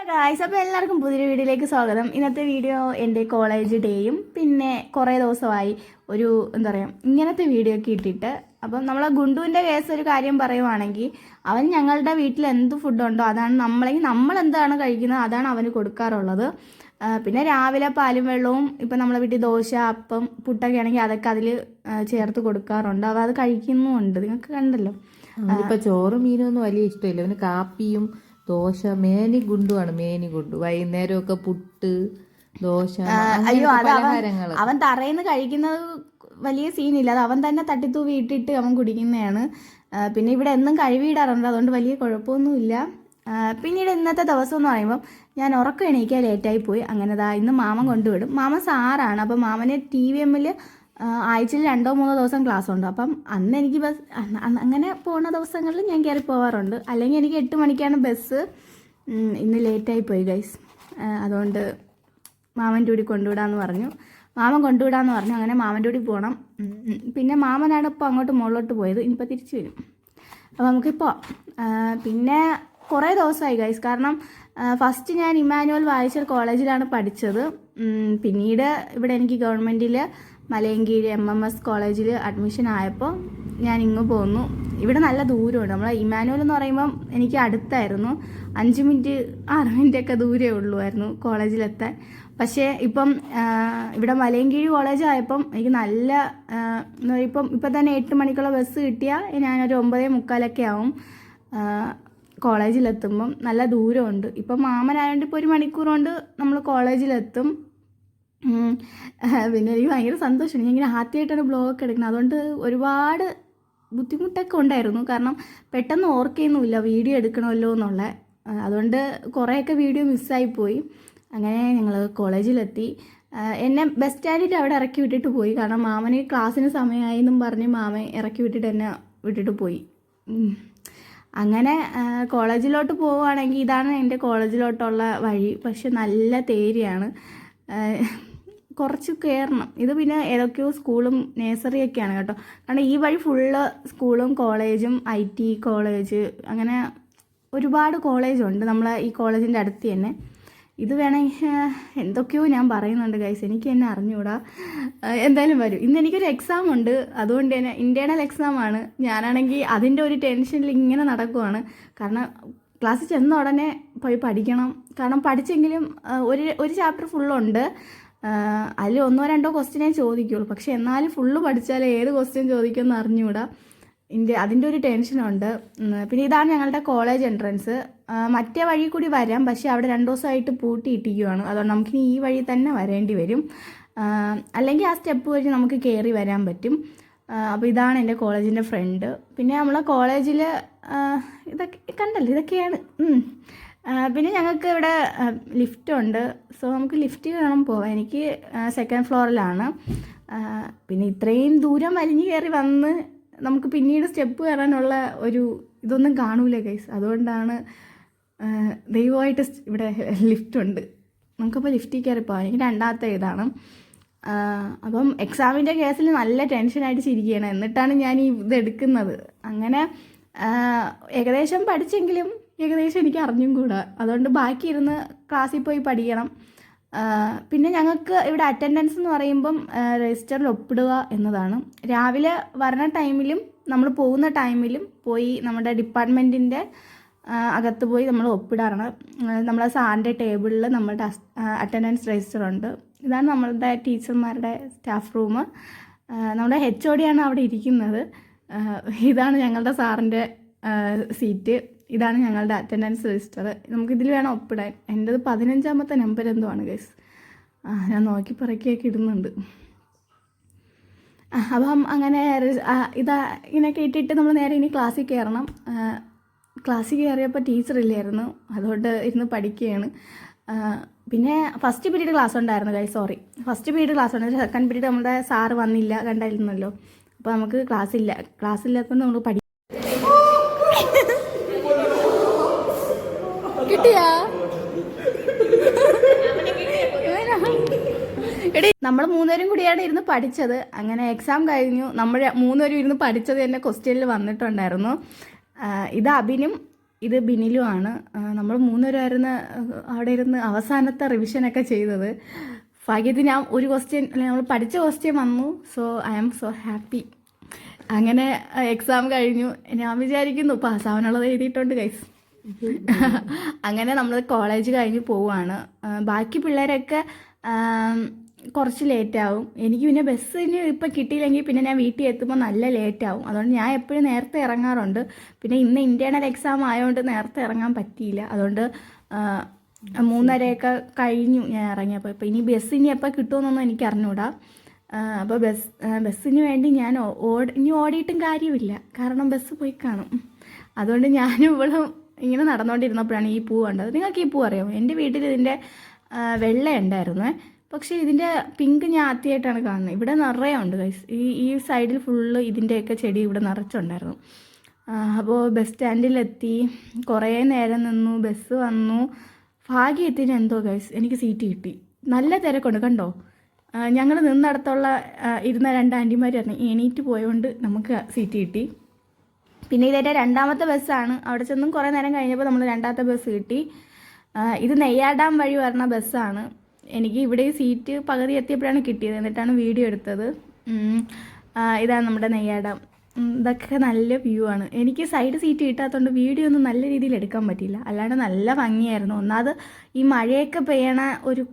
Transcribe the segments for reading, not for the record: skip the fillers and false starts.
Guys, അപ്പോൾ എല്ലാവർക്കും പുതിയൊരു വീഡിയോയിലേക്ക് സ്വാഗതം. ഇന്നത്തെ വീഡിയോ എൻ്റെ കോളേജ് ഡേയും പിന്നെ കുറേ ദിവസമായി ഒരു എന്താ പറയുക ഇങ്ങനത്തെ വീഡിയോ ഒക്കെ ഇട്ടിട്ട്. അപ്പം നമ്മളെ ഗുണ്ടുവിൻ്റെ കേസ് ഒരു കാര്യം പറയുവാണെങ്കിൽ, അവൻ ഞങ്ങളുടെ വീട്ടിൽ എന്ത് ഫുഡുണ്ടോ അതാണ് നമ്മൾ എന്താണ് കഴിക്കുന്നത് അതാണ് അവന് കൊടുക്കാറുള്ളത്. പിന്നെ രാവിലെ പാലും വെള്ളവും ഇപ്പം നമ്മളെ വീട്ടിൽ ദോശ, അപ്പം, പുട്ടൊക്കെ ആണെങ്കിൽ അതൊക്കെ അതിൽ ചേർത്ത് കൊടുക്കാറുണ്ട്. അവ അത് കഴിക്കുന്നുമുണ്ട്, നിങ്ങൾക്ക് കണ്ടല്ലോ. ഇപ്പം ചോറും മീനും ഒന്നും വലിയ ഇഷ്ടമില്ല. അവന് കാപ്പിയും ദോശ മേനി ഗുണ്ടുവാണ്. വൈകുന്നേരമൊക്കെ പുട്ട്, ദോശ. അയ്യോ, അത് അവൻ തറയിന്ന് കഴിക്കുന്നത് വലിയ സീനില്ല. അത് അവൻ തന്നെ തട്ടിത്തൂവി ഇട്ടിട്ട് അവൻ കുടിക്കുന്നതാണ്. പിന്നെ ഇവിടെ എന്നും കഴുകിയിടാറുണ്ട്, അതുകൊണ്ട് വലിയ കുഴപ്പമൊന്നുമില്ല. പിന്നീട് ഇന്നത്തെ ദിവസം എന്ന് പറയുമ്പം ഞാൻ ഉറക്കം എണീക്കാൻ ലേറ്റായി പോയി. അങ്ങനെ ഇന്ന് മാമൻ കൊണ്ടുവിടും. മാമൻ സാറാണ്. അപ്പം മാമന് TVMൽ ആഴ്ചയിൽ 2-3 ദിവസം ക്ലാസ് ഉണ്ട്. അപ്പം അന്ന് എനിക്ക് അങ്ങനെ പോകുന്ന ദിവസങ്ങളിൽ ഞാൻ കയറി പോകാറുണ്ട്. അല്ലെങ്കിൽ എനിക്ക് 8 മണിക്കാണ് ബസ്. ഇന്ന് ലേറ്റായി പോയി ഗൈസ്. അതുകൊണ്ട് മാമൻ്റെ കൂടി കൊണ്ടുവിടാമെന്ന് പറഞ്ഞു. മാമൻ കൊണ്ടുവിടാമെന്ന് പറഞ്ഞു. അങ്ങനെ മാമൻ്റെ കൂടി പോകണം. പിന്നെ മാമനാണ് ഇപ്പോൾ അങ്ങോട്ട് മുകളിലോട്ട് പോയത്. ഇനിയിപ്പോൾ തിരിച്ചു വരും. അപ്പോൾ നമുക്കിപ്പോൾ പിന്നെ കുറേ ദിവസമായി ഗൈസ്. കാരണം ഫസ്റ്റ് ഞാൻ ഇമ്മാനുവൽ വായിച്ചൽ കോളേജിലാണ് പഠിച്ചത്. പിന്നീട് ഇവിടെ എനിക്ക് ഗവൺമെൻറ്റിൽ മലയൻകീഴ് MMS കോളേജിൽ അഡ്മിഷൻ ആയപ്പോൾ ഞാൻ ഇങ്ങ് പോന്നു. ഇവിടെ നല്ല ദൂരമുണ്ട്. നമ്മളെ ഇമ്മാനുവൽ എന്ന് പറയുമ്പം എനിക്ക് അടുത്തായിരുന്നു. 5 മിനിറ്റ് 6 മിനിറ്റൊക്കെ ദൂരേ ഉള്ളുമായിരുന്നു കോളേജിലെത്താൻ. പക്ഷേ ഇപ്പം ഇവിടെ മലയൻകീഴ് കോളേജ് ആയപ്പം എനിക്ക് നല്ല ഇപ്പം തന്നെ 8 മണിക്കുള്ള ബസ് കിട്ടിയാൽ ഞാനൊരു 9:45 ആവും കോളേജിലെത്തുമ്പം. നല്ല ദൂരമുണ്ട്. ഇപ്പം മാമനായതുകൊണ്ട് ഇപ്പോൾ 1 മണിക്കൂർ കൊണ്ട് നമ്മൾ കോളേജിലെത്തും. പിന്നെ എനിക്ക് ഭയങ്കര സന്തോഷമാണ്. ഞാൻ ഇങ്ങനെ ആദ്യമായിട്ടാണ് ബ്ലോഗൊക്കെ എടുക്കുന്നത്. അതുകൊണ്ട് ഒരുപാട് ബുദ്ധിമുട്ടൊക്കെ ഉണ്ടായിരുന്നു. കാരണം പെട്ടെന്ന് ഓർക്കൊന്നുമില്ല വീഡിയോ എടുക്കണമല്ലോ എന്നുള്ള. അതുകൊണ്ട് കുറേയൊക്കെ വീഡിയോ മിസ്സായിപ്പോയി. അങ്ങനെ ഞങ്ങൾ കോളേജിലെത്തി. എന്നെ ബസ് സ്റ്റാൻഡിൽ അവിടെ ഇറക്കി വിട്ടിട്ട് പോയി. കാരണം മാമന് ക്ലാസ്സിന് സമയമായി എന്നും പറഞ്ഞ് മാമൻ ഇറക്കി വിട്ടിട്ട് എന്നെ വിട്ടിട്ട് പോയി. അങ്ങനെ കോളേജിലോട്ട് പോവുകയാണെങ്കിൽ ഇതാണ് എൻ്റെ കോളേജിലോട്ടുള്ള വഴി. പക്ഷെ നല്ല തേരിയാണ്, കുറച്ച് കയറണം. ഇത് പിന്നെ ഏതൊക്കെയോ സ്കൂളും നഴ്സറിയൊക്കെയാണ് കേട്ടോ. കാരണം ഈ വഴി ഫുള്ള് സ്കൂളും കോളേജും IT കോളേജ്, അങ്ങനെ ഒരുപാട് കോളേജുണ്ട് നമ്മളെ ഈ കോളേജിൻ്റെ അടുത്ത് തന്നെ. ഇത് വേണമെങ്കിൽ എന്തൊക്കെയോ ഞാൻ പറയുന്നുണ്ട് ഗൈസ്, എനിക്ക് തന്നെ അറിഞ്ഞുകൂടാ. എന്തായാലും വരും. ഇന്ന് എനിക്കൊരു എക്സാം ഉണ്ട്. അതുകൊണ്ട് തന്നെ ഇൻറ്റേർണൽ എക്സാമാണ്. ഞാനാണെങ്കിൽ അതിൻ്റെ ഒരു ടെൻഷനിൽ ഇങ്ങനെ നടക്കുവാണ്. കാരണം ക്ലാസ്സിൽ ചെന്ന ഉടനെ പോയി പഠിക്കണം. കാരണം പഠിച്ചെങ്കിലും ഒരു ചാപ്റ്റർ ഫുള്ളുണ്ട്. അതിൽ 1-2 ക്വസ്റ്റ്യനേ ചോദിക്കുള്ളൂ. പക്ഷെ എന്നാലും ഫുള്ള് പഠിച്ചാൽ ഏത് ക്വസ്റ്റ്യൻ ചോദിക്കുമെന്ന് അറിഞ്ഞുകൂടാ. അതിൻ്റെ ഒരു ടെൻഷനുണ്ട്. പിന്നെ ഇതാണ് ഞങ്ങളുടെ കോളേജ് എൻട്രൻസ്. മറ്റേ വഴി കൂടി വരാം, പക്ഷേ അവിടെ 2 ദിവസമായിട്ട് പൂട്ടിയിട്ടിരിക്കുകയാണ്. അതുകൊണ്ട് നമുക്കിനി ഈ വഴി തന്നെ വരേണ്ടി വരും. അല്ലെങ്കിൽ ആ സ്റ്റെപ്പ് വഴി നമുക്ക് കയറി വരാൻ പറ്റും. അപ്പോൾ ഇതാണ് എൻ്റെ കോളേജിൻ്റെ ഫ്രണ്ട്. പിന്നെ നമ്മളെ കോളേജിൽ ഇതൊക്കെ കണ്ടല്ലോ, ഇതൊക്കെയാണ്. പിന്നെ ഞങ്ങൾക്ക് ഇവിടെ ലിഫ്റ്റുണ്ട്. സോ നമുക്ക് ലിഫ്റ്റ് വേണം പോകാൻ. എനിക്ക് 2nd ഫ്ലോറിലാണ്. പിന്നെ ഇത്രയും ദൂരം വലിഞ്ഞു കയറി വന്ന് നമുക്ക് പിന്നീട് സ്റ്റെപ്പ് കയറാനുള്ള ഒരു ഇതൊന്നും കാണൂല ഗൈസ്. അതുകൊണ്ടാണ് ദൈവമായിട്ട് ഇവിടെ ലിഫ്റ്റുണ്ട്. നമുക്കപ്പോൾ ലിഫ്റ്റിൽ കയറി പോകാം. എനിക്ക് 2ാമത്തെ ഇതാണ്. അപ്പം എക്സാമിൻ്റെ കേസിൽ നല്ല ടെൻഷനായിട്ട് ചിരിക്കുകയാണ്. എന്നിട്ടാണ് ഞാൻ ഇത് എടുക്കുന്നത്. അങ്ങനെ ഏകദേശം പഠിച്ചെങ്കിലും ഏകദേശം എനിക്ക് അറിഞ്ഞും കൂടാ. അതുകൊണ്ട് ബാക്കി ഇരുന്ന് ക്ലാസ്സിൽ പോയി പഠിക്കണം. പിന്നെ ഞങ്ങൾക്ക് ഇവിടെ അറ്റൻഡൻസ് എന്ന് പറയുമ്പം രജിസ്റ്ററിൽ ഒപ്പിടുക എന്നതാണ്. രാവിലെ വരണ ടൈമിലും നമ്മൾ പോകുന്ന ടൈമിലും പോയി നമ്മുടെ ഡിപ്പാർട്ട്മെൻറ്റിൻ്റെ അകത്ത് പോയി നമ്മൾ ഒപ്പിടാറാണ്. നമ്മളെ സാറിൻ്റെ ടേബിളിൽ നമ്മുടെ അറ്റൻഡൻസ് രജിസ്റ്റർ ഉണ്ട്. ഇതാണ് നമ്മളുടെ ടീച്ചർമാരുടെ സ്റ്റാഫ് റൂം. നമ്മുടെ HOD ആണ് അവിടെ ഇരിക്കുന്നത്. ഇതാണ് ഞങ്ങളുടെ സാറിൻ്റെ സീറ്റ്. ഇതാണ് ഞങ്ങളുടെ അറ്റൻഡൻസ് രജിസ്റ്റർ. നമുക്കിതിൽ വേണം ഒപ്പിടാൻ. എൻ്റെത് 15ാമത്തെ നമ്പർ എന്തോ ആണ് ഗൈസ്. ഞാൻ നോക്കി പറക്കിയൊക്കെ ഇടുന്നുണ്ട്. അപ്പം അങ്ങനെ ഇങ്ങനെയൊക്കെ ഇട്ടിട്ട് നമ്മൾ നേരെ ഇനി ക്ലാസ്സിൽ കയറണം. ക്ലാസ്സിൽ കയറിയപ്പോൾ ടീച്ചറില്ലായിരുന്നു. അതുകൊണ്ട് ഇരുന്ന് പഠിക്കുകയാണ്. പിന്നെ ഫസ്റ്റ് പീരീഡ് ക്ലാസ് ഉണ്ടായിരുന്നു ഗൈസ്. ഫസ്റ്റ് പീരീഡ് ക്ലാസ് ഉണ്ട്. 2nd പീരീഡ് നമ്മുടെ സാറ് വന്നില്ല, കണ്ടായിരുന്നല്ലോ. അപ്പോൾ നമുക്ക് ക്ലാസ്സില്ലാത്തതുകൊണ്ട് നമ്മൾ കിട്ടിയാ എടി, നമ്മൾ 3 പേരും കൂടിയാണ് ഇരുന്ന് പഠിച്ചത്. അങ്ങനെ എക്സാം കഴിഞ്ഞു. നമ്മൾ 3 പേരും ഇരുന്ന് പഠിച്ചത് തന്നെ ക്വസ്റ്റ്യനിൽ വന്നിട്ടുണ്ടായിരുന്നു. ഇത് അഭിനും ഇത് ബിനിലുമാണ്. നമ്മൾ 3 പേരായിരുന്നു അവിടെ ഇരുന്ന് അവസാനത്തെ റിവിഷനൊക്കെ ചെയ്തത്. ഭാഗ്യത്തിന് ഞാൻ ഒരു ക്വസ്റ്റ്യൻ അല്ലെങ്കിൽ നമ്മൾ പഠിച്ച ക്വസ്റ്റ്യൻ വന്നു. So I am so happy. അങ്ങനെ എക്സാം കഴിഞ്ഞു. ഞാൻ വിചാരിക്കുന്നു പാസ്സാവാനുള്ളത് എഴുതിയിട്ടുണ്ട് ഗൈസ്. അങ്ങനെ നമ്മൾ കോളേജ് കഴിഞ്ഞ് പോവുകയാണ്. ബാക്കി പിള്ളേരൊക്കെ കുറച്ച് ലേറ്റാവും. എനിക്ക് പിന്നെ ബസ്സിന് ഇപ്പം കിട്ടിയില്ലെങ്കിൽ പിന്നെ ഞാൻ വീട്ടിൽ എത്തുമ്പോൾ നല്ല ലേറ്റാവും. അതുകൊണ്ട് ഞാൻ എപ്പോഴും നേരത്തെ ഇറങ്ങാറുണ്ട്. പിന്നെ ഇന്ന് ഇൻറ്റേർണൽ എക്സാം ആയതുകൊണ്ട് നേരത്തെ ഇറങ്ങാൻ പറ്റിയില്ല. അതുകൊണ്ട് 3:30 കഴിഞ്ഞു ഞാൻ ഇറങ്ങിയപ്പോൾ. ഇപ്പോൾ ഇനി ബസ്സിന് എപ്പോൾ കിട്ടുമെന്നൊന്നും എനിക്ക് അറിഞ്ഞൂടാ. അപ്പോൾ ബസ്സിന് വേണ്ടി ഞാൻ ഇനി ഓടിയിട്ടും കാര്യമില്ല, കാരണം ബസ് പോയി കാണും. അതുകൊണ്ട് ഞാനും ഇവളും ഇങ്ങനെ നടന്നുകൊണ്ടിരുന്നപ്പോഴാണ് ഈ പൂ കണ്ടത്. നിങ്ങൾക്ക് ഈ പൂ അറിയാമോ? എൻ്റെ വീട്ടിൽ ഇതിൻ്റെ വെള്ള ഉണ്ടായിരുന്നു, പക്ഷേ ഇതിൻ്റെ പിങ്ക് ഞാൻ ആദ്യമായിട്ടാണ് കാണുന്നത്. ഇവിടെ നിറയെ ഉണ്ട് ഗൈസ്. ഈ സൈഡിൽ ഫുള്ള് ഇതിൻ്റെയൊക്കെ ചെടി ഇവിടെ നിറച്ചുണ്ടായിരുന്നു. അപ്പോൾ ബസ് സ്റ്റാൻഡിലെത്തി, കുറേ നേരം നിന്നു, ബസ് വന്നു. ഭാഗ്യത്തിന് എന്തോ ഗൈസ് എനിക്ക് സീറ്റ് കിട്ടി. നല്ല തിരക്കുണ്ട് കണ്ടോ. ഞങ്ങൾ നിന്നിടത്തുള്ള ഇരുന്ന 2 ആൻറ്റിമാർ പറഞ്ഞു എണീറ്റ് പോയതുകൊണ്ട് നമുക്ക് സീറ്റ് കിട്ടി. പിന്നെ ഇതേറ്റ 2ാമത്തെ ബസ്സാണ്. അവിടെ ചെന്നും കുറേ നേരം കഴിഞ്ഞപ്പോൾ നമ്മൾ 2ാമത്തെ ബസ് കിട്ടി. ഇത് നെയ്യാർ വഴി വരുന്ന ബസ്സാണ്. എനിക്ക് ഇവിടെ സീറ്റ് പകുതി എത്തിയപ്പോഴാണ് കിട്ടിയത്. എന്നിട്ടാണ് വീഡിയോ എടുത്തത്. ഇതാണ് നമ്മുടെ നെയ്യാർ ഡാം. ഇതൊക്കെ നല്ല വ്യൂ ആണ്. എനിക്ക് സൈഡ് സീറ്റ് കിട്ടാത്തതുകൊണ്ട് വീഡിയോ ഒന്നും നല്ല രീതിയിൽ എടുക്കാൻ പറ്റിയില്ല. അല്ലാണ്ട് നല്ല ഭംഗിയായിരുന്നു. ഒന്നാമത് ഈ മഴയൊക്കെ പെയ്യണ ഒരു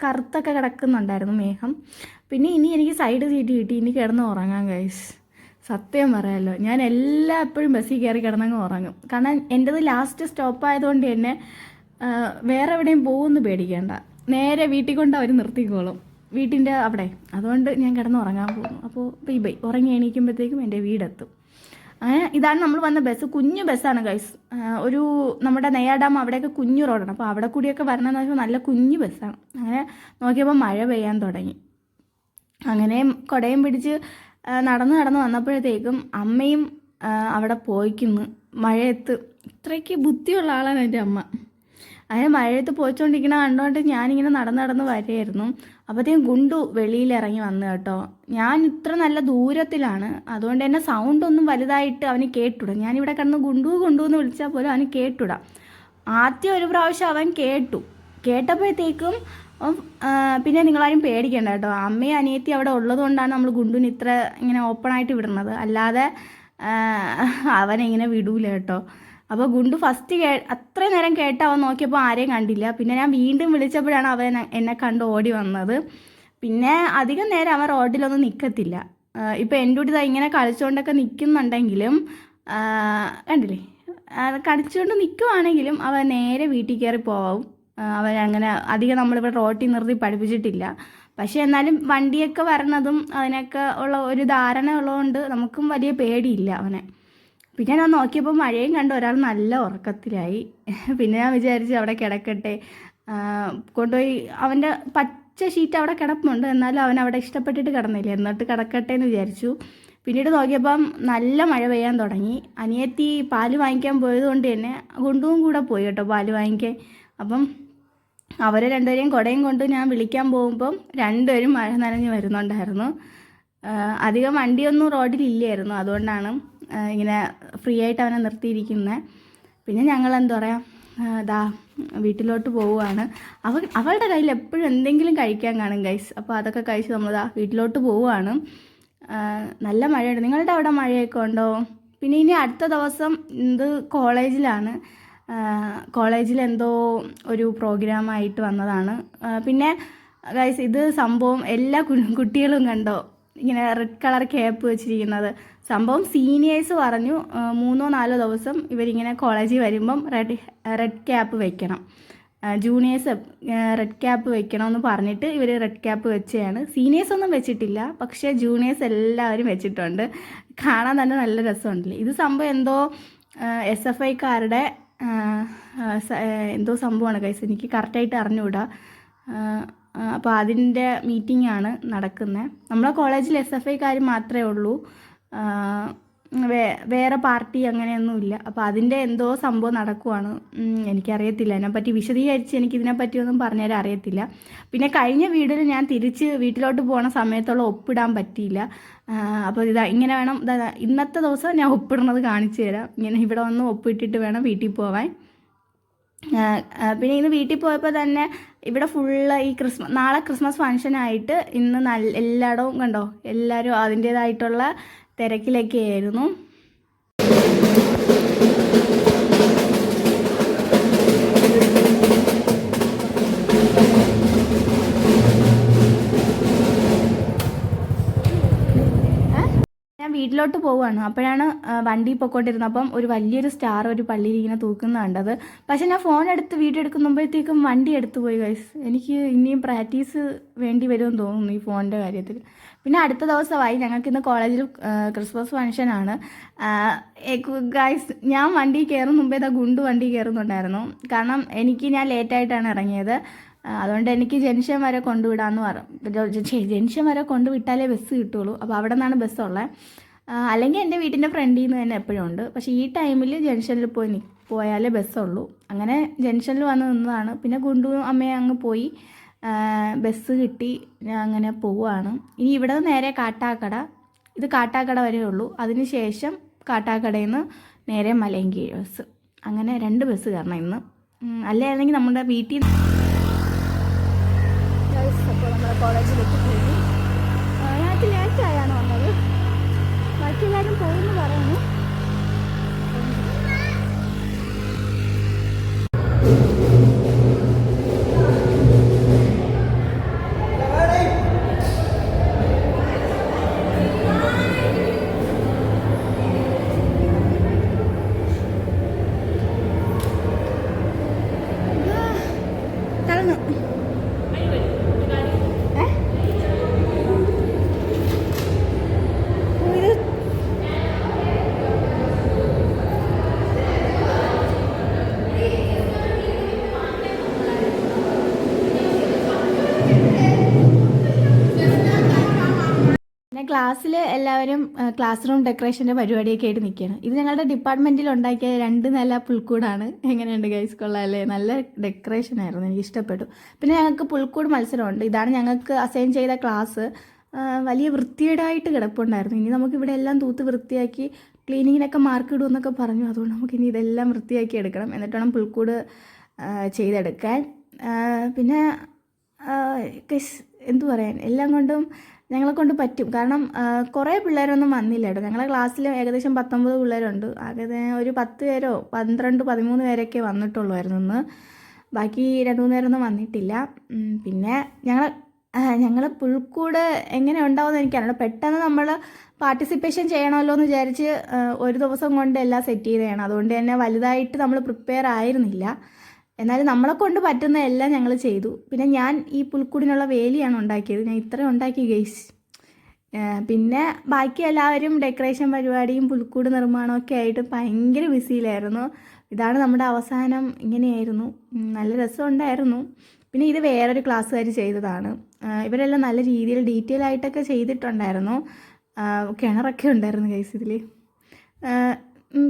കറുത്തൊക്കെ കിടക്കുന്നുണ്ടായിരുന്നു മേഘം. പിന്നെ ഇനി എനിക്ക് സൈഡ് സീറ്റ് കിട്ടി. ഇനി കിടന്ന് ഉറങ്ങാൻ ഗൈസ്. സത്യം പറയാമല്ലോ, ഞാൻ എപ്പോഴും ബസ്സിൽ കയറി കിടന്നങ്ങ് ഉറങ്ങും. കാരണം എൻ്റെത് ലാസ്റ്റ് സ്റ്റോപ്പ് ആയതുകൊണ്ട് തന്നെ വേറെ എവിടെയും പോകുമെന്ന് പേടിക്കേണ്ട, നേരെ വീട്ടിൽ കൊണ്ട് അവർ നിർത്തിക്കോളും, വീട്ടിൻ്റെ അവിടെ. അതുകൊണ്ട് ഞാൻ കിടന്ന് ഉറങ്ങാൻ പോകുന്നു. അപ്പോൾ ബൈ ഉറങ്ങി എണീക്കുമ്പോഴത്തേക്കും എൻ്റെ വീടെത്തും. അങ്ങനെ ഇതാണ് നമ്മൾ വന്ന ബസ്. കുഞ്ഞു ബസ്സാണ് ഗൈസ്. ഒരു നമ്മുടെ നെയ്യാർ ഡാം അവിടെയൊക്കെ കുഞ്ഞു റോഡാണ്. അപ്പോൾ അവിടെ കൂടിയൊക്കെ വരണമെന്ന് വെച്ചാൽ നല്ല കുഞ്ഞു ബസ്സാണ്. അങ്ങനെ നോക്കിയപ്പോൾ മഴ പെയ്യാൻ തുടങ്ങി. അങ്ങനെ കുടയും പിടിച്ച് നടന്ന് വന്നപ്പോഴത്തേക്കും അമ്മയും അവിടെ പോയിക്കുന്നു മഴയത്ത്. ഇത്രയ്ക്ക് ബുദ്ധിയുള്ള ആളാണ് എൻ്റെ അമ്മ. അങ്ങനെ മഴയത്ത് പോയിച്ചുകൊണ്ടിരിക്കണ കണ്ടുകൊണ്ട് ഞാനിങ്ങനെ നടന്ന് വരികയായിരുന്നു. അപ്പോഴത്തേക്കും ഗുണ്ടു വെളിയിലിറങ്ങി വന്നു കേട്ടോ. ഞാൻ ഇത്ര നല്ല ദൂരത്തിലാണ്, അതുകൊണ്ട് തന്നെ സൗണ്ടൊന്നും വലുതായിട്ട് അവന് കേട്ടുടാ. ഞാനിവിടെ കിടന്ന് ഗുണ്ടു എന്ന് വിളിച്ചാൽ പോലും അവന് കേട്ടുടാ. ആദ്യം ഒരു പ്രാവശ്യം അവൻ കേട്ടപ്പോഴത്തേക്കും പിന്നെ നിങ്ങളാരും പേടിക്കണ്ട കേട്ടോ. അമ്മയും അനിയത്തി അവിടെ ഉള്ളത് കൊണ്ടാണ് നമ്മൾ ഗുണ്ടുവിന് ഇത്ര ഇങ്ങനെ ഓപ്പണായിട്ട് വിടുന്നത്, അല്ലാതെ അവനെങ്ങനെ വിടൂല കേട്ടോ. അപ്പോൾ ഗുണ്ടു ഫസ്റ്റ് അത്രയും നേരം കേട്ട് അവൻ നോക്കിയപ്പോൾ ആരെയും കണ്ടില്ല. പിന്നെ ഞാൻ വീണ്ടും വിളിച്ചപ്പോഴാണ് അവൻ എന്നെ കണ്ട് ഓടി വന്നത്. പിന്നെ അധികം നേരം അവൻ റോഡിലൊന്നും നിൽക്കത്തില്ല. ഇപ്പോൾ എൻ്റെ കൂടി ഇങ്ങനെ കളിച്ചുകൊണ്ടൊക്കെ നിൽക്കുന്നുണ്ടെങ്കിലും കണ്ടില്ലേ, കളിച്ചുകൊണ്ട് നിൽക്കുവാണെങ്കിലും അവൻ നേരെ വീട്ടിൽ കയറി പോവും. അവൻ അങ്ങനെ അധികം നമ്മളിവിടെ റോട്ടിൽ നിർത്തി പഠിപ്പിച്ചിട്ടില്ല. പക്ഷേ എന്നാലും വണ്ടിയൊക്കെ വരണതും അതിനൊക്കെ ഉള്ള ഒരു ധാരണ ഉള്ളതുകൊണ്ട് നമുക്കും വലിയ പേടിയില്ല അവനെ. പിന്നെ ഞാൻ നോക്കിയപ്പോൾ മഴയും കണ്ട് ഒരാൾ നല്ല ഉറക്കത്തിലായി. പിന്നെ ഞാൻ വിചാരിച്ചു അവിടെ കിടക്കട്ടെ, കൊണ്ടുപോയി അവൻ്റെ പച്ച ഷീറ്റ് അവിടെ കിടപ്പുണ്ട്, എന്നാലും അവൻ അവിടെ ഇഷ്ടപ്പെട്ടിട്ട് കിടന്നില്ല, എന്നിട്ട് കിടക്കട്ടെ എന്ന് വിചാരിച്ചു. പിന്നീട് നോക്കിയപ്പം നല്ല മഴ പെയ്യാൻ തുടങ്ങി. അനിയത്തി പാല് വാങ്ങിക്കാൻ പോയത് കൊണ്ട് തന്നെ ഗുണ്ടുവും കൂടെ പോയി കേട്ടോ പാല് വാങ്ങിക്കാൻ. അപ്പം അവർ രണ്ടുപേരെയും കുടയും കൊണ്ട് ഞാൻ വിളിക്കാൻ പോകുമ്പം രണ്ടുപേരും മഴ നനഞ്ഞ് വരുന്നുണ്ടായിരുന്നു. അധികം വണ്ടിയൊന്നും റോഡിലില്ലായിരുന്നു, അതുകൊണ്ടാണ് ഇങ്ങനെ ഫ്രീ ആയിട്ട് അവനെ നിർത്തിയിരിക്കുന്നത്. പിന്നെ ഞങ്ങൾ എന്താ പറയുക, വീട്ടിലോട്ട് പോവുകയാണ്. അവളുടെ കയ്യിൽ എപ്പോഴും എന്തെങ്കിലും കഴിക്കാൻ കാണും ഗൈസ്. അപ്പോൾ അതൊക്കെ കഴിച്ച് നമ്മൾ വീട്ടിലോട്ട് പോവുകയാണ്. നല്ല മഴയുണ്ട്. നിങ്ങളുടെ അവിടെ മഴയൊക്കെ ഉണ്ടോ? പിന്നെ ഇനി അടുത്ത ദിവസം ഇത് കോളേജിലാണ്. കോളേജിൽ എന്തോ ഒരു പ്രോഗ്രാമായിട്ട് വന്നതാണ്. പിന്നെ ഗൈസ് ഇത് സംഭവം എല്ലാ കുട്ടികളും കണ്ടോ ഇങ്ങനെ റെഡ് കളർ ക്യാപ്പ് വെച്ചിരിക്കുന്നത്. സംഭവം സീനിയേഴ്സ് പറഞ്ഞു 3-4 ദിവസം ഇവരിങ്ങനെ കോളേജിൽ വരുമ്പം റെഡ് ക്യാപ്പ് വെക്കണം, ജൂനിയേഴ്സ് റെഡ് ക്യാപ്പ് വെക്കണമെന്ന് പറഞ്ഞിട്ട് ഇവർ റെഡ് ക്യാപ്പ് വെച്ചതാണ്. സീനിയേഴ്സ് ഒന്നും വെച്ചിട്ടില്ല, പക്ഷേ ജൂനിയേഴ്സ് എല്ലാവരും വെച്ചിട്ടുണ്ട്. കാണാൻ തന്നെ നല്ല രസമുണ്ടല്ലേ. ഇത് സംഭവം എന്തോ SFIക്കാരുടെ എന്തോ സംഭവമാണ് ഗൈസ്, എനിക്ക് കറക്റ്റായിട്ട് അറിഞ്ഞുകൂടാ. അപ്പോൾ അതിൻ്റെ മീറ്റിംഗാണ് നടക്കുന്നത്. നമ്മളെ കോളേജിൽ SFIക്കാർ മാത്രമേ ഉള്ളൂ, വേറെ പാർട്ടി അങ്ങനെയൊന്നുമില്ല. അപ്പോൾ അതിൻ്റെ എന്തോ സംഭവം നടക്കുവാണ്. എനിക്കറിയത്തില്ല അതിനെപ്പറ്റി വിശദീകരിച്ച് എനിക്കിതിനെപ്പറ്റിയൊന്നും പറഞ്ഞുതരാൻ അറിയത്തില്ല. പിന്നെ കഴിഞ്ഞ വീഡിയോയിൽ ഞാൻ തിരിച്ച് വീട്ടിലോട്ട് പോകുന്ന സമയത്തോളം ഒപ്പിടാൻ പറ്റിയില്ല. അപ്പോൾ ഇങ്ങനെ വേണം, ഇന്നത്തെ ദിവസം ഞാൻ ഒപ്പിടുന്നത് കാണിച്ചു തരാം. ഇങ്ങനെ ഇവിടെ വന്ന് ഒപ്പിട്ടിട്ട് വേണം വീട്ടിൽ പോവാൻ. പിന്നെ ഇന്ന് വീട്ടിൽ പോയപ്പോൾ തന്നെ ഇവിടെ ഫുള്ള് ഈ നാളെ ക്രിസ്മസ് ഫംഗ്ഷനായിട്ട് ഇന്ന് എല്ലായിടവും കണ്ടോ, എല്ലാവരും അതിൻ്റേതായിട്ടുള്ള തിരക്കിലൊക്കെ ആയിരുന്നു. വീട്ടിലോട്ട് പോവുകയാണ്. അപ്പോഴാണ് വണ്ടി പൊക്കോണ്ടിരുന്നത്. അപ്പം ഒരു വലിയൊരു സ്റ്റാർ ഒരു പള്ളിയിൽ ഇങ്ങനെ തൂക്കുന്ന കണ്ടത്. പക്ഷെ ഞാൻ ഫോൺ എടുത്ത് വീഡിയോ എടുക്കുമ്പോഴത്തേക്കും വണ്ടി എടുത്തു പോയി ഗൈസ്. എനിക്ക് ഇനിയും പ്രാക്ടീസ് വേണ്ടി വരുമെന്ന് തോന്നുന്നു ഈ ഫോണിൻ്റെ കാര്യത്തിൽ. പിന്നെ അടുത്ത ദിവസമായി ഞങ്ങൾക്ക് ഇന്ന് കോളേജിൽ ക്രിസ്മസ് ഫംഗ്ഷനാണ്. ഗൈസ് ഞാൻ വണ്ടി കയറും മുമ്പേ ഗുണ്ടു വണ്ടി കയറുന്നുണ്ടായിരുന്നു. കാരണം ഞാൻ ലേറ്റായിട്ടാണ് ഇറങ്ങിയത്. അതുകൊണ്ട് എനിക്ക് ജംഗ്ഷൻ വരെ കൊണ്ടുവിടാമെന്ന് പറഞ്ഞു. ജംഗ്ഷൻ വരെ കൊണ്ടുവിട്ടാലേ ബസ് കിട്ടുള്ളൂ. അപ്പോൾ അവിടെ നിന്നാണ് ബസ്സുള്ളത്. അല്ലെങ്കിൽ എൻ്റെ വീട്ടിൻ്റെ ഫ്രണ്ടിൽ നിന്ന് തന്നെ എപ്പോഴും ഉണ്ട്. പക്ഷേ ഈ ടൈമിൽ ജംഗ്ഷനിൽ പോയാലേ ബസ്സുള്ളൂ. അങ്ങനെ ജംഗ്ഷനിൽ വന്ന് നിന്നതാണ്. പിന്നെ ഗുണ്ടുവും അമ്മയും അങ്ങ് പോയി. ബസ് കിട്ടി. ഞാൻ അങ്ങനെ പോവുകയാണ്. ഇനി ഇവിടെ നിന്ന് നേരെ കാട്ടാക്കട. ഇത് കാട്ടാക്കട വരെ ഉള്ളൂ. അതിന് ശേഷം കാട്ടാക്കടയിൽ നിന്ന് നേരെ മലയൻകീഴ് ബസ്. അങ്ങനെ 2 ബസ് കയറണം ഇന്ന്. അല്ലെങ്കിൽ നമ്മുടെ വീട്ടിൽ അപ്പോൾ നമ്മുടെ കോളേജിലേക്ക് പോയി. ഞങ്ങൾക്ക് ലേറ്റായാണ് വന്നത്. ബാക്കി എല്ലാവരും പോകുമെന്ന് പറയുന്നു. ക്ലാസ്സിൽ എല്ലാവരും ക്ലാസ് റൂം ഡെക്കറേഷൻ്റെ പരിപാടിയൊക്കെ ആയിട്ട് നിൽക്കുകയാണ്. ഇത് ഞങ്ങളുടെ ഡിപ്പാർട്ട്മെൻറ്റിൽ ഉണ്ടാക്കിയ 2 നില പുൽക്കൂടാണ്. എങ്ങനെയുണ്ട് ഗൈസ്, കൊള്ളാമല്ലേ? നല്ല ഡെക്കറേഷൻ ആയിരുന്നു, എനിക്ക് ഇഷ്ടപ്പെട്ടു. പിന്നെ ഞങ്ങൾക്ക് പുൽക്കൂട് മത്സരമുണ്ട്. ഇതാണ് ഞങ്ങൾക്ക് അസൈൻ ചെയ്ത ക്ലാസ്. വലിയ വൃത്തികേടായിട്ട് കിടപ്പുണ്ടായിരുന്നു. ഇനി നമുക്കിവിടെ എല്ലാം തൂത്ത് വൃത്തിയാക്കി ക്ലീനിങ്ങിനൊക്കെ മാർക്ക് ഇടുമെന്നൊക്കെ പറഞ്ഞു. അതുകൊണ്ട് നമുക്കിനി ഇതെല്ലാം വൃത്തിയാക്കി എടുക്കണം. എന്നിട്ട് വേണം പുൽക്കൂട് ചെയ്തെടുക്കാൻ. പിന്നെ എന്തു പറയാൻ, എല്ലാം കൊണ്ടും ഞങ്ങളെ കൊണ്ട് പറ്റും. കാരണം കുറേ പിള്ളേരൊന്നും വന്നില്ല കേട്ടോ. ഞങ്ങളുടെ ക്ലാസ്സിൽ ഏകദേശം 19 പിള്ളേരുണ്ട്. ആകെ ഒരു 10 പേരോ 12, 13 പേരൊക്കെ വന്നിട്ടുള്ളായിരുന്നു ഇന്ന്. ബാക്കി 2-3 പേരൊന്നും വന്നിട്ടില്ല. പിന്നെ ഞങ്ങൾ പുൽക്കൂട് എങ്ങനെ ഉണ്ടാവുമെന്ന് എനിക്കറിയാം. പെട്ടെന്ന് നമ്മൾ പാർട്ടിസിപ്പേഷൻ ചെയ്യണമല്ലോ എന്ന് വിചാരിച്ച് ഒരു ദിവസം കൊണ്ട് എല്ലാം സെറ്റ് ചെയ്തതാണ്. അതുകൊണ്ട് തന്നെ വലുതായിട്ട് നമ്മൾ പ്രിപ്പയർ ആയിരുന്നില്ല. എന്നാലും നമ്മളെ കൊണ്ട് പറ്റുന്ന എല്ലാം ഞങ്ങൾ ചെയ്തു. പിന്നെ ഞാൻ ഈ പുൽക്കൂടിനുള്ള വേലിയാണ് ഉണ്ടാക്കിയത്. ഞാൻ ഇത്രയും ഉണ്ടാക്കി ഗൈസ്. പിന്നെ ബാക്കി എല്ലാവരും ഡെക്കറേഷൻ പരിപാടിയും പുൽക്കൂട് നിർമ്മാണമൊക്കെ ആയിട്ട് ഭയങ്കര ബിസിയിലായിരുന്നു. ഇതാണ് നമ്മുടെ അവസാനം. ഇങ്ങനെയായിരുന്നു. നല്ല രസമുണ്ടായിരുന്നു. പിന്നെ ഇത് വേറൊരു ക്ലാസ്സുകാർ ചെയ്തതാണ്. ഇവരെല്ലാം നല്ല രീതിയിൽ ഡീറ്റെയിൽ ആയിട്ടൊക്കെ ചെയ്തിട്ടുണ്ടായിരുന്നു. കിണറൊക്കെ ഉണ്ടായിരുന്നു ഗൈസ് ഇതിൽ.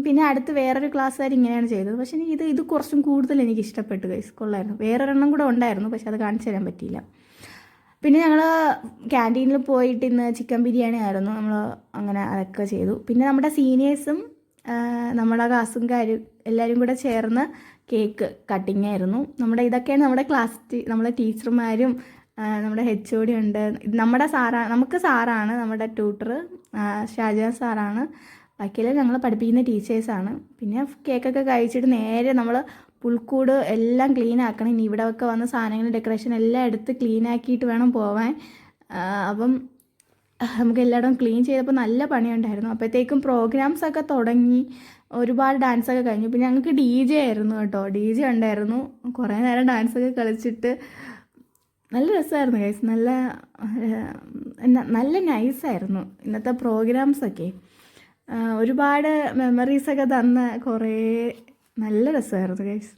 പിന്നെ അടുത്ത് വേറൊരു ക്ലാസ്സുകാർ ഇങ്ങനെയാണ് ചെയ്തത്. പക്ഷേ ഇത് കുറച്ചും കൂടുതൽ എനിക്ക് ഇഷ്ടപ്പെട്ടു ഗൈസ്, കൊള്ളായിരുന്നു. വേറൊരെണ്ണം കൂടെ ഉണ്ടായിരുന്നു, പക്ഷെ അത് കാണിച്ചു തരാൻ പറ്റിയില്ല. പിന്നെ ഞങ്ങൾ ക്യാൻറ്റീനിൽ പോയിട്ട് ഇന്ന് ചിക്കൻ ബിരിയാണി ആയിരുന്നു. നമ്മൾ അങ്ങനെ അതൊക്കെ ചെയ്തു. പിന്നെ നമ്മുടെ സീനിയേഴ്സും നമ്മുടെ ക്ലാസ്സുകാരും എല്ലാവരും കൂടെ ചേർന്ന് കേക്ക് കട്ടിങ് ആയിരുന്നു. ഇതൊക്കെയാണ് നമ്മുടെ ടീച്ചർമാരും നമ്മുടെ HOD ഉണ്ട്. നമുക്ക് സാറാണ് നമ്മുടെ ട്യൂട്ടർ, ഷാജാൻ സാറാണ്. ബാക്കിയെല്ലാം ഞങ്ങൾ പഠിപ്പിക്കുന്ന ടീച്ചേഴ്സാണ്. പിന്നെ കേക്കൊക്കെ കഴിച്ചിട്ട് നേരെ നമ്മൾ പുൽക്കൂട് എല്ലാം ക്ലീൻ ആക്കണം. ഇനി ഇവിടെയൊക്കെ വന്ന് സാധനങ്ങൾ ഡെക്കറേഷൻ എല്ലാം എടുത്ത് ക്ലീൻ ആക്കിയിട്ട് വേണം പോവാൻ. അപ്പം നമുക്ക് എല്ലായിടവും ക്ലീൻ ചെയ്തപ്പോൾ നല്ല പണിയുണ്ടായിരുന്നു. അപ്പോഴത്തേക്കും പ്രോഗ്രാംസൊക്കെ തുടങ്ങി, ഒരുപാട് ഡാൻസൊക്കെ കഴിഞ്ഞു. പിന്നെ ഞങ്ങൾക്ക് DJ ആയിരുന്നു കേട്ടോ. DJ ഉണ്ടായിരുന്നു. കുറേ നേരം ഡാൻസൊക്കെ കളിച്ചിട്ട് നല്ല രസമായിരുന്നു ഗൈസ്. നല്ല നൈസായിരുന്നു ഇന്നത്തെ പ്രോഗ്രാംസൊക്കെ. ഒരുപാട് മെമ്മറീസൊക്കെ തന്ന കുറേ നല്ല രസമായിരുന്നു ഗൈസ്.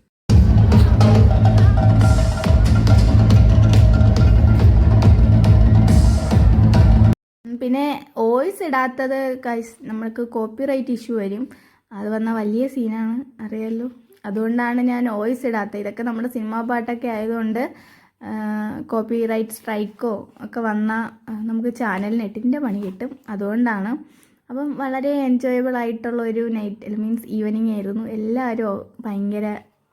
പിന്നെ വോയിസ് ഇടാത്തത് ഗൈസ് നമ്മൾക്ക് കോപ്പിറൈറ്റ് ഇഷ്യൂ വരും. അത് വന്ന വലിയ സീനാണ്, അറിയാമല്ലോ. അതുകൊണ്ടാണ് ഞാൻ വോയിസ് ഇടാത്തത്. ഇതൊക്കെ നമ്മുടെ സിനിമാ പാട്ടൊക്കെ ആയതുകൊണ്ട് കോപ്പി റൈറ്റ് സ്ട്രൈക്കോ ഒക്കെ വന്നാൽ നമുക്ക് ചാനലിന് നെറ്റിൻ്റെ പണി കിട്ടും. അതുകൊണ്ടാണ്. അപ്പം വളരെ എൻജോയബിൾ ആയിട്ടുള്ള ഒരു നൈറ്റ് മീൻസ് ഈവനിങ് ആയിരുന്നു. എല്ലാവരും ഭയങ്കര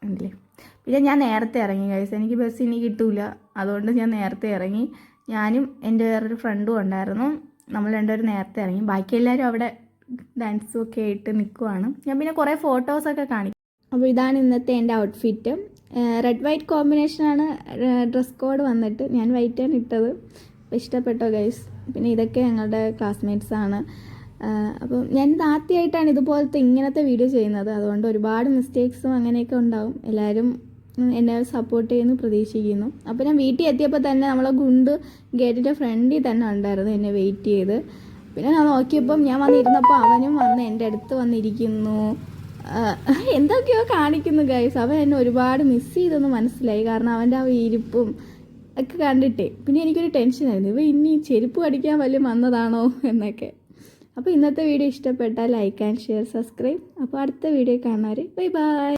ഉണ്ടല്ലേ. പിന്നെ ഞാൻ നേരത്തെ ഇറങ്ങി ഗൈസ്, എനിക്ക് ബസ് ഇനി കിട്ടൂല, അതുകൊണ്ട് ഞാൻ നേരത്തെ ഇറങ്ങി. ഞാനും എൻ്റെ വേറൊരു ഫ്രണ്ടും ഉണ്ടായിരുന്നു. നമ്മൾ രണ്ടുപേരും നേരത്തെ ഇറങ്ങി. ബാക്കി എല്ലാവരും അവിടെ ഡാൻസും ഒക്കെ ആയിട്ട് നിൽക്കുവാണ്. ഞാൻ പിന്നെ കുറേ ഫോട്ടോസൊക്കെ കാണിക്കും. അപ്പോൾ ഇതാണ് ഇന്നത്തെ എൻ്റെ ഔട്ട്ഫിറ്റ്. റെഡ് വൈറ്റ് കോമ്പിനേഷനാണ് ഡ്രസ് കോഡ് വന്നിട്ട്. ഞാൻ വൈറ്റാണ് ഇട്ടത്. അപ്പോൾ ഇഷ്ടപ്പെട്ടോ ഗൈസ്? പിന്നെ ഇതൊക്കെ ഞങ്ങളുടെ ക്ലാസ്മേറ്റ്സാണ്. അപ്പം ഞാനിത് ആദ്യമായിട്ടാണ് ഇതുപോലത്തെ ഇങ്ങനത്തെ വീഡിയോ ചെയ്യുന്നത്. അതുകൊണ്ട് ഒരുപാട് മിസ്റ്റേക്സും അങ്ങനെയൊക്കെ ഉണ്ടാവും. എല്ലാവരും എന്നെ സപ്പോർട്ട് ചെയ്യുന്നു പ്രതീക്ഷിക്കുന്നു. അപ്പോൾ ഞാൻ വീട്ടിൽ എത്തിയപ്പോൾ തന്നെ നമ്മളെ ഗുണ്ട് ഗേറ്റിൻ്റെ ഫ്രണ്ടിൽ തന്നെ ഉണ്ടായിരുന്നു എന്നെ വെയിറ്റ് ചെയ്ത്. പിന്നെ ഞാൻ നോക്കിയപ്പം ഞാൻ വന്നിരുന്നപ്പോൾ അവനും വന്ന് എൻ്റെ അടുത്ത് വന്നിരിക്കുന്നു. എന്തൊക്കെയോ കാണിക്കുന്നു ഗൈസ്. അവൻ എന്നെ ഒരുപാട് മിസ് ചെയ്തെന്ന് മനസ്സിലായി. കാരണം അവൻ്റെ ആ ഇരിപ്പും ഒക്കെ കണ്ടിട്ടേ പിന്നെ എനിക്കൊരു ടെൻഷനായിരുന്നു, ഇവ ഇനി ചെരുപ്പ് കടിക്കാൻ വല്ലതും വന്നതാണോ എന്നൊക്കെ. അപ്പോൾ ഇന്നത്തെ വീഡിയോ ഇഷ്ടപ്പെട്ടാൽ ലൈക്ക് ആൻഡ് ഷെയർ സബ്സ്ക്രൈബ്. അപ്പോൾ അടുത്ത വീഡിയോ കാണാറ്. Bye bye.